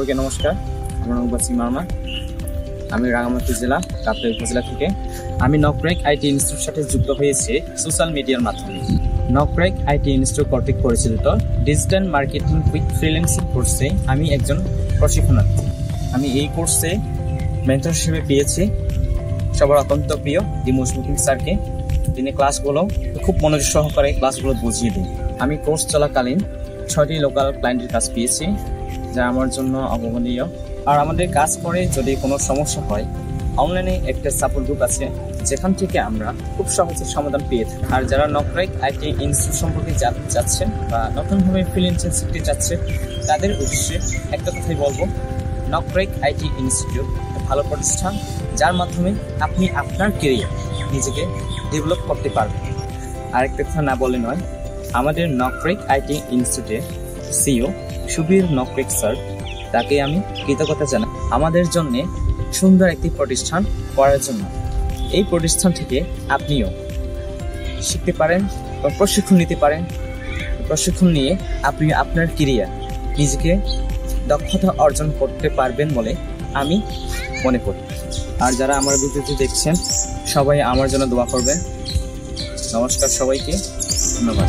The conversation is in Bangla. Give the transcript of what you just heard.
সবাইকে নমস্কার। আমার নাম বাসিম মারমা। আমি রাঙ্গামাটি জেলা কাপ্তাই উপজেলা থেকে। আমি নকরেক আইটি ইনস্টিটিউটের সাথে যুক্ত হয়েছি সোশ্যাল মিডিয়ার মাধ্যমে। নকরেক আইটি ইনস্টিটিউট কর্তৃক পরিচালিত ডিজিটাল মার্কেটিং উইথ ফ্রিল্যান্সিং কোর্সে আমি একজন প্রশিক্ষণার্থী। আমি এই কোর্সে মেন্টর হিসেবে পেয়েছি সবার অত্যন্ত প্রিয় দিমুশ মুকিম স্যারকে। তিনি ক্লাসগুলো খুব মনোযোগ সহকারে ক্লাসগুলো বুঝিয়ে দেন। আমি কোর্স চলাকালীন 6টি লোকাল ক্লায়েন্টের কাজ পেয়েছি, যা আমার জন্য অভাবনীয়। আর আমাদের কাজ করে যদি কোনো সমস্যা হয়, অনলাইনে একটা সাপোর্ট গ্রুপ আছে যেখান থেকে আমরা খুব সহজে সমাধান পেয়ে থাকি। আর যারা নকরেক আইটি ইনস্টিটিউট সম্পর্কে জানতে চাচ্ছেন বা নতুনভাবে ফ্রিল্যান্সিং শিখতে চাচ্ছে, তাদের উদ্দেশ্যে একটা কথাই বলবো, নকরেক আইটি ইনস্টিটিউট ভালো প্রতিষ্ঠান যার মাধ্যমে আপনি আপনার কেরিয়ার নিজেকে ডেভেলপ করতে পারবেন। আরেকটা কথা না বলে নয়, আমাদের নকরেক আইটি ইনস্টিটিউটের সিইও সুবীর নকরেক স্যার, তাকে আমি কৃতজ্ঞতা জানাই আমাদের জন্য সুন্দর একটি প্রতিষ্ঠান করার জন্য। এই প্রতিষ্ঠান থেকে আপনিও শিখতে পারেন বা প্রশিক্ষণ নিতে পারেন। প্রশিক্ষণ নিয়ে আপনি আপনার কেরিয়ার নিজেকে দক্ষতা অর্জন করতে পারবেন বলে আমি মনে করি। আর যারা আমার ভিডিওটি দেখছেন, সবাই আমার জন্য দোয়া করবেন। নমস্কার সবাইকে, ধন্যবাদ।